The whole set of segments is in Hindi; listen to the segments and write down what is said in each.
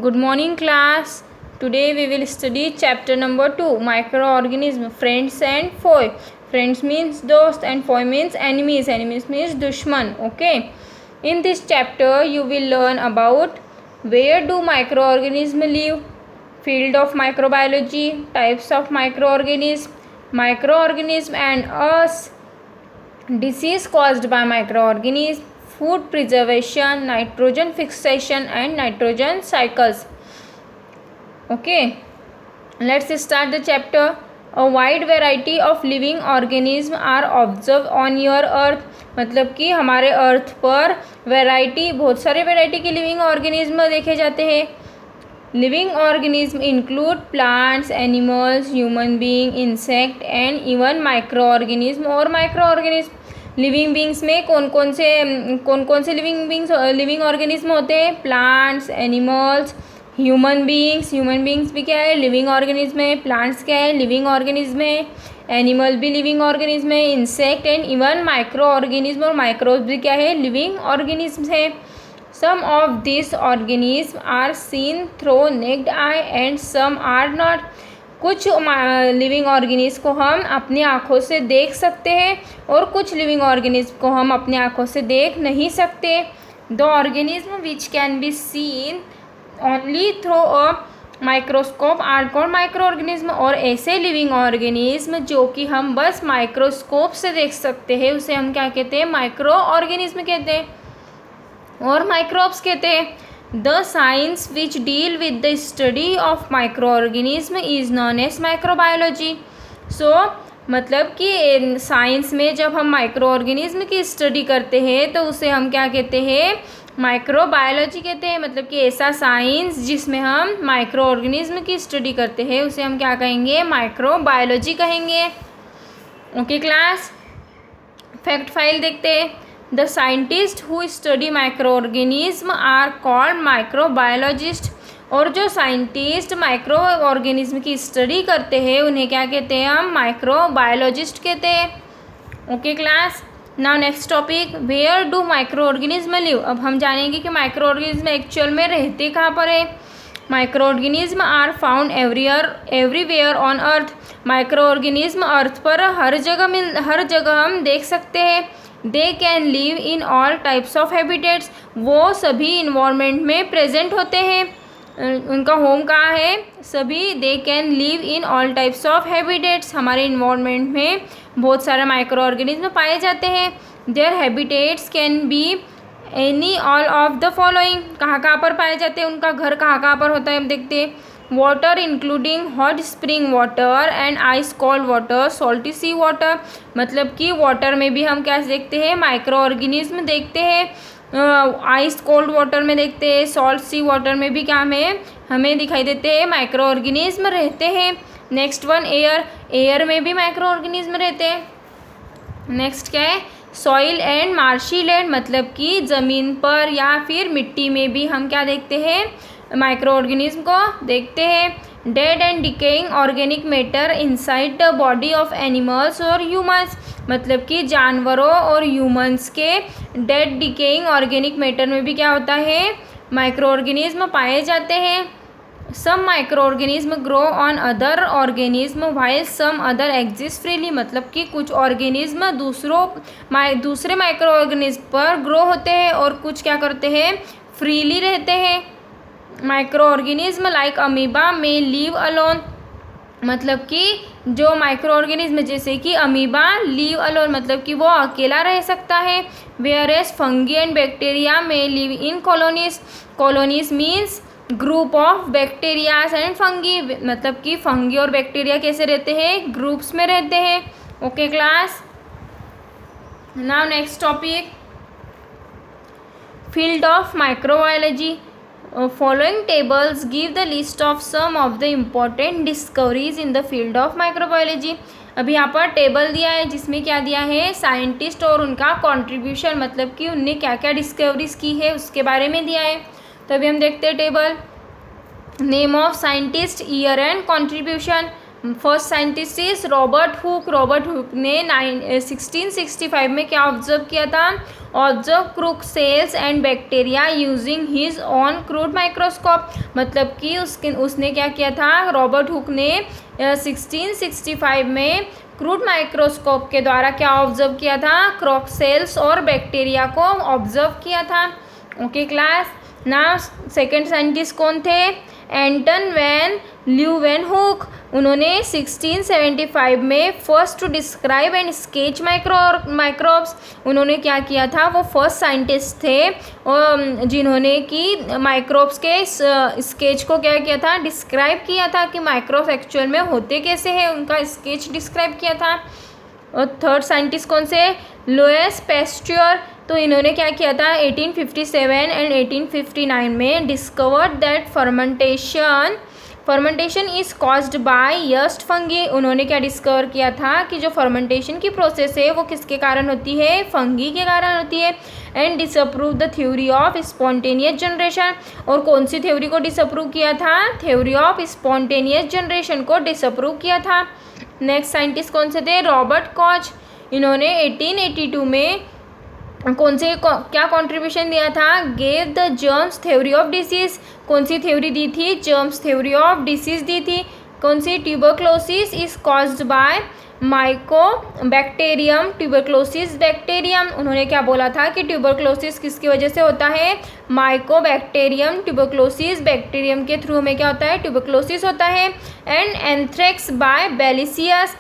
Good morning, class. Today we will study chapter number 2, microorganism, friends and foe. Friends means dost and foe means enemies. Enemies means dushman. Okay. In this chapter you will learn about where do microorganisms live, field of microbiology, types of microorganism and us, disease caused by microorganisms, food preservation, nitrogen fixation and nitrogen cycles. Okay, let's start the chapter. A wide variety of living organisms are observed on your earth. मतलब कि हमारे अर्थ पर बहुत सारे वैरायटी के लिविंग ऑर्गेनिज्म देखे जाते हैं. Living organism include plants, animals, human being, insect and even micro organism और माइक्रो ऑर्गेनिज्म. लिविंग बींग्स में कौन कौन से लिविंग ऑर्गेनिज्म होते हैं? प्लांट्स, एनिमल्स, ह्यूमन बींग्स भी क्या है? लिविंग ऑर्गेनिज्म है. प्लांट्स क्या है? लिविंग ऑर्गेनिज्म है. एनिमल भी लिविंग ऑर्गेनिज्म है. Insect and even micro organism और माइक्रोब्स भी क्या है? लिविंग ऑर्गेनिज्म है. Some of this organism are seen through naked eye and some are not. कुछ लिविंग ऑर्गेनिज्म को हम अपनी आँखों से देख सकते हैं और कुछ लिविंग ऑर्गेनिज्म को हम अपनी आँखों से देख नहीं सकते. The organism which can be seen only through a microscope are called micro organism. और ऐसे लिविंग ऑर्गेनिज्म जो कि हम बस माइक्रोस्कोप से देख सकते हैं उसे हम क्या कहते हैं? माइक्रो ऑर्गेनिज्म कहते हैं और माइक्रोब्स कहते हैं. The science which deal with the study of micro organism is known as microbiology. So मतलब कि साइंस में जब हम माइक्रो ऑर्गेनिज्म की स्टडी करते हैं तो उसे हम क्या कहते हैं? माइक्रोबायोलॉजी कहते हैं. मतलब कि ऐसा साइंस जिसमें हम माइक्रो ऑर्गेनिज्म की स्टडी करते हैं उसे हम क्या कहेंगे? माइक्रोबायोलॉजी कहेंगे. ओके क्लास, फैक्ट फाइल देखते हैं. The scientist who study micro organism are called microbiologist. और जो साइंटिस्ट माइक्रो ऑर्गेनिज्म की स्टडी करते हैं उन्हें क्या कहते हैं? हम माइक्रोबायोलॉजिस्ट कहते हैं. Okay class, now next topic, where do microorganism live. अब हम जानेंगे कि माइक्रो ऑर्गेनिज्म एक्चुअल में रहते कहाँ पर है. Micro organism are found everywhere on earth. Micro organism earth पर हर जगह हम देख सकते हैं. They can live in all types of habitats. वो सभी इन्वायरमेंट में प्रेजेंट होते हैं. उनका होम कहाँ है? सभी दे can live in all types of habitats. हमारे इन्वायरमेंट में बहुत सारे माइक्रो ऑर्गेनिज्म पाए जाते हैं. There habitats can be any all of the following. कहाँ पर पाए जाते हैं? उनका घर कहाँ पर होता है? हम देखते हैं. Water including hot spring water and ice cold water, salty sea water. मतलब कि वाटर में भी हम क्या देखते हैं? माइक्रो ऑर्गेनिज्म देखते हैं. आइस कोल्ड वाटर में देखते हैं. सॉल्ट सी वाटर में भी क्या हमें दिखाई देते हैं? माइक्रो ऑर्गेनिज्म रहते हैं. नेक्स्ट वन, एयर में भी माइक्रो ऑर्गेनिज्म रहते हैं. नेक्स्ट क्या है? Soil and marshy land. मतलब कि ज़मीन पर या फिर मिट्टी में भी हम क्या देखते हैं? माइक्रो ऑर्गेनिज्म को देखते हैं. Dead and decaying organic matter inside the body of animals और ह्यूमंस. मतलब कि जानवरों और ह्यूमंस के डेड डिकेइंग ऑर्गेनिक मैटर में भी क्या होता है? माइक्रो ऑर्गेनिज्म पाए जाते हैं. Some microorganism grow on other organism while some other exist freely. मतलब कि कुछ ऑर्गेनिज्म दूसरे माइक्रो ऑर्गेनिज्म पर ग्रो होते हैं और कुछ क्या करते हैं? फ्रीली रहते हैं. माइक्रो ऑर्गेनिज्म लाइक अमीबा में लिव अलोन. मतलब कि जो माइक्रो ऑर्गेनिज्म जैसे कि अमीबा लिव अलोन, मतलब कि वो अकेला रह सकता है. Whereas fungi and bacteria may live in colonies. Colonies means group of bacterias and fungi. मतलब कि फंगी और बैक्टीरिया कैसे रहते हैं? ग्रुप्स में रहते हैं. Okay class, now next topic, field of microbiology. Following tables give the list of some of the important discoveries in the field of microbiology. अभी यहाँ पर टेबल दिया है जिसमें क्या दिया है? साइंटिस्ट और उनका कंट्रीब्यूशन. मतलब कि उनने क्या क्या डिस्कवरीज की है उसके बारे में दिया है. तो अभी हम देखते हैं table. Name of scientist, year and contribution. First scientist is Robert Hooke. Robert Hooke ने 1665 में क्या ऑब्जर्व किया था? Observe crude cells and bacteria using his own crude microscope. मतलब कि उसने क्या किया था? रॉबर्ट हुक ने 1665 में क्रूड माइक्रोस्कोप के द्वारा क्या ऑब्जर्व किया था? क्रॉक सेल्स और बैक्टीरिया को ऑब्जर्व किया था। Okay class, now second scientist कौन थे? Anton van Leeuwenhoek. उन्होंने 1675 में first to describe and sketch microbes. उन्होंने क्या किया था? वो फर्स्ट साइंटिस्ट थे जिन्होंने कि माइक्रोब्स के स्केच को क्या किया था? डिस्क्राइब किया था कि माइक्रोब्स एक्चुअल में होते कैसे हैं, उनका स्केच डिस्क्राइब किया था। और थर्ड साइंटिस्ट कौन से? Louis Pasteur. तो इन्होंने क्या किया था? 1857 एंड 1859 में discovered that fermentation is caused by yeast fungi. उन्होंने क्या डिस्कवर किया था? कि जो फर्मेंटेशन की प्रोसेस है वो किसके कारण होती है? फंगी के कारण होती है। And disapprove the theory of spontaneous generation. और कौन सी थ्योरी को डिसअप्रूव किया था? थ्योरी ऑफ स्पॉन्टेनियस जनरेशन को डिसअप्रूव किया था। नेक्स्ट साइंटिस्ट कौन से थे? Robert Koch. इन्होंने 1882 में क्या कंट्रीब्यूशन दिया था? Gave the germs theory of disease. कौन सी थ्योरी दी थी? जर्म्स थ्योरी ऑफ डिसीज दी थी। कौन सी? Tuberculosis is caused by mycobacterium tuberculosis bacterium. उन्होंने क्या बोला था कि ट्यूबरक्लोसिस किसकी वजह से होता है? माइकोबैक्टीरियम ट्यूबरक्लोसिस बैक्टीरियम के थ्रू हमें क्या होता है? ट्यूबरक्लोसिस होता है। And anthrax by bacillus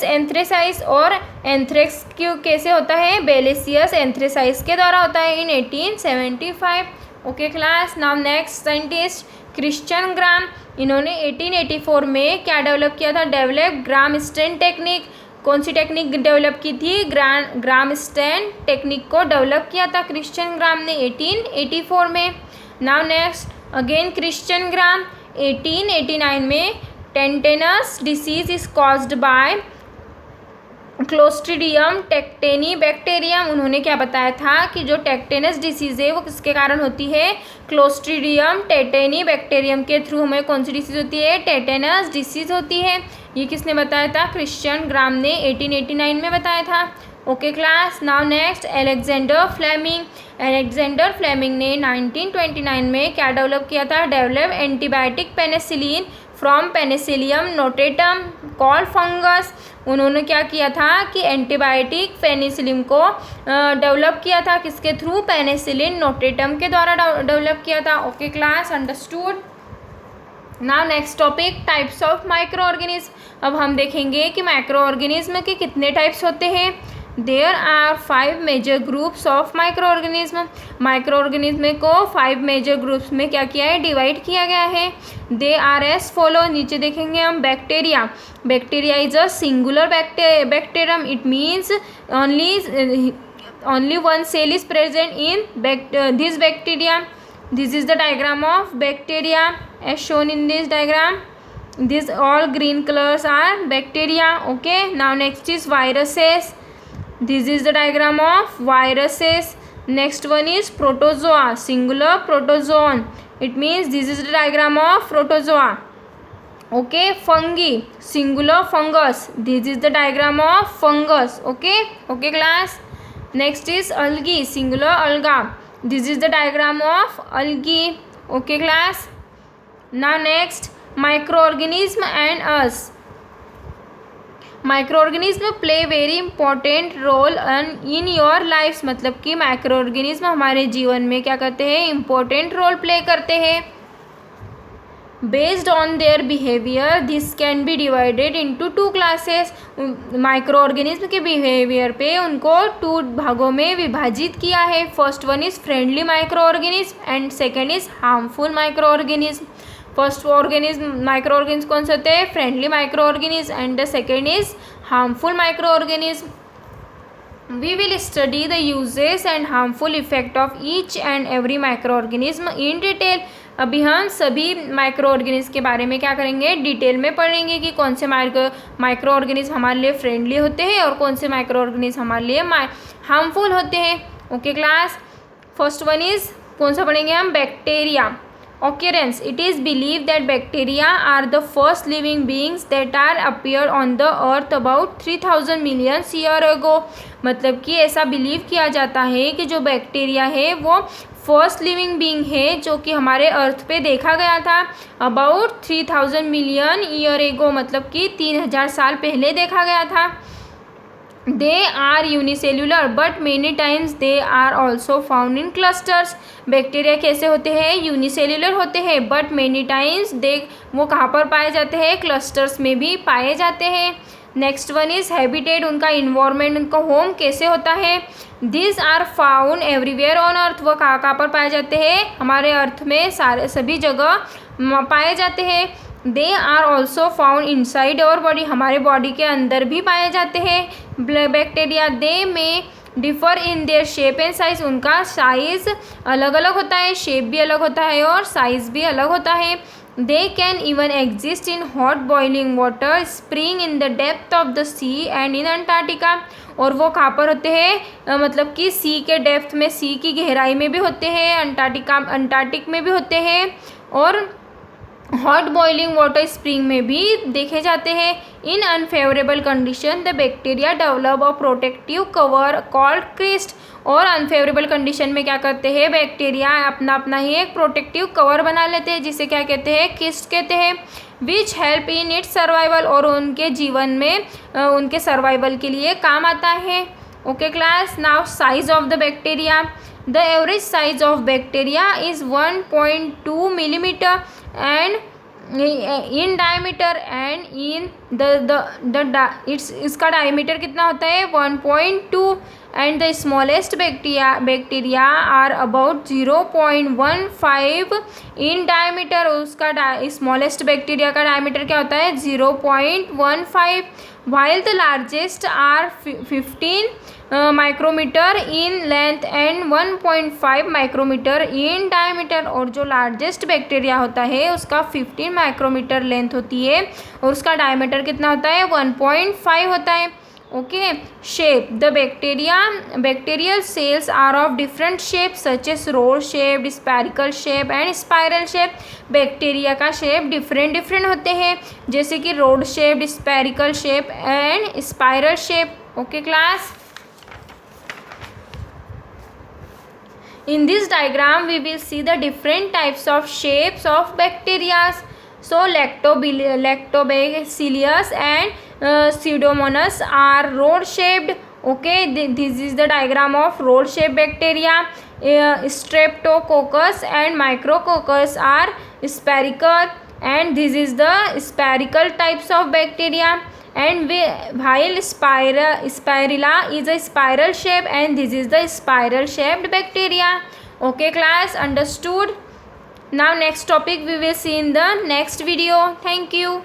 anthracis. और एंथ्रेक्स क्यों कैसे होता है? बेलिसियस एंथ्रेसाइस के द्वारा होता है in 1875। Okay class, now next scientist Christian Gram. इन्होंने 1884 में क्या डेवलप किया था? Develop Gram stain technique. कौन सी टेक्निक डेवलप की थी? ग्राम स्टेन टेक्निक को डेवलप किया था क्रिश्चियन ग्राम ने 1884 में। Now next again Christian Gram 1889 में tetanus disease is caused by clostridium tetani bacterium. उन्होंने क्या बताया था कि जो टेक्टेनस डिसीज़ है वो किसके कारण होती है? क्लोस्ट्रीडियम टेटेनी बैक्टीरियम के थ्रू हमें कौन सी डिसीज़ होती है? टेटेनस डिसीज़ होती है। ये किसने बताया था? क्रिश्चियन ग्राम ने 1889 में बताया था। Okay class, now next Alexander Fleming. Alexander Fleming ने 1929 में क्या डेवलप किया था? Develop antibiotic penicillin from Penicillium notatum called fungus. उन्होंने क्या किया था कि एंटीबायोटिक पेनिसिलिन को डेवलप किया था किसके थ्रू? पेनिसिलिन नोटेटम के द्वारा डेवलप किया था। Okay class, understood. Now next topic types of micro organism. अब हम देखेंगे कि माइक्रो ऑर्गेनिज्म के कितने टाइप्स होते हैं। There are 5 major groups of micro organism. Microorganism को 5 मेजर ग्रुप्स में क्या किया है? डिवाइड किया गया है। They R S follow. नीचे देखेंगे हम bacteria. Bacteria is a singular bacterium. It means only one cell is present in this bacteria. This is the diagram of bacteria as shown in this diagram. These all green colors are bacteria. Okay, now next is viruses. This is the diagram of viruses. Next one is protozoa, singular protozoan. It means this is the diagram of protozoa. Okay, fungi, singular fungus. This is the diagram of fungus. Okay class. Next is algae, singular alga. This is the diagram of algae. Okay class. Now next microorganism and us. Microorganism play very important role in your lifes. मतलब कि माइक्रो ऑर्गेनिज्म हमारे जीवन में क्या करते हैं? इंपॉर्टेंट रोल प्ले करते हैं। Based on their behaviour this can be divided into 2 classes. Microorganism के बिहेवियर पे उनको 2 भागों में विभाजित किया है। First one is friendly microorganism and second is harmful microorganism. First microorganism कौन से होते हैं? Friendly microorganism and the second is harmful microorganism. We will study the uses and harmful effect of each and every micro organism in detail. अभी हम सभी माइक्रो ऑर्गेनिज्म के बारे में क्या करेंगे? डिटेल में पढ़ेंगे कि कौन से माइक्रो ऑर्गेनिज्म हमारे लिए फ्रेंडली होते हैं और कौन से माइक्रो ऑर्गेनिज्म हमारे लिए हार्मफुल होते हैं। Okay class, first one is कौन सा पढ़ेंगे हम? Bacteria. occurrence. It is believed that bacteria are the first living beings that are appeared on the earth about 3000 million year ago. मतलब कि ऐसा बिलीव किया जाता है कि जो बैक्टीरिया है वो फर्स्ट लिविंग बीइंग है जो कि हमारे अर्थ पे देखा गया था अबाउट 3000 मिलियन ईयर एगो, मतलब कि 3000 साल पहले देखा गया था. They are unicellular but many times they are also found in clusters. Bacteria कैसे होते हैं? यूनिसेल्यूलर होते हैं बट मेनी टाइम्स वो कहाँ पर पाए जाते हैं? क्लस्टर्स में भी पाए जाते हैं. Next one is habitat. उनका इन्वायरमेंट, उनका होम कैसे होता है? This are found everywhere on earth. वो कहाँ कहाँ पर पाए जाते हैं? हमारे अर्थ में सारे सभी जगह पाए जाते हैं. They are also found inside our body. हमारे बॉडी के अंदर भी पाए जाते हैं bacteria. They may differ in their shape and size. उनका साइज अलग अलग होता है, शेप भी अलग होता है और साइज भी अलग होता है. They can even exist in hot boiling water spring in the depth of the sea and in Antarctica. और वो कहाँ पर होते हैं? मतलब कि सी के डेप्थ में, सी की गहराई में भी होते हैं, अंटार्कटिक में भी होते हैं और हॉट बॉइलिंग वाटर स्प्रिंग में भी देखे जाते हैं. In unfavourable condition the bacteria develop a protective cover called cyst. और अनफेवरेबल कंडीशन में क्या करते हैं? बैक्टीरिया अपना अपना ही एक प्रोटेक्टिव कवर बना लेते हैं जिसे क्या कहते हैं? क्रिस्ट कहते हैं. Which help in its survival. और उनके जीवन में उनके सर्वाइवल के लिए काम आता है. Okay class, now size of the bacteria. The average size of bacteria is 1.2 millimeter and in diameter and in इसका diameter कितना होता है? 1.2 and the smallest bacteria are about 0.15 in diameter. उसका smallest bacteria का diameter क्या होता है? 0.15 while the largest are 15 micrometre in length and 1.5 micrometre in diameter. और जो लार्जेस्ट बैक्टीरिया होता है उसका 15 माइक्रोमीटर लेंथ होती है और उसका डायमीटर कितना होता है? 1.5 होता है. Okay. Shape. The bacterial cells are of different shape such as rod shape, spherical shape and spiral shape. Bacteria का शेप डिफरेंट होते हैं जैसे कि rod shape, spherical shape and spiral shape. Okay class, in this diagram we will see the different types of shapes of bacteria. So lactobacillus and pseudomonas are rod shaped. Okay, this is the diagram of rod shaped bacteria. Streptococcus and micrococcus are spherical and this is the spherical types of bacteria. And while spirilla is a spiral shape and this is the spiral shaped bacteria. Okay class, understood? Now next topic we will see in the next video. Thank you.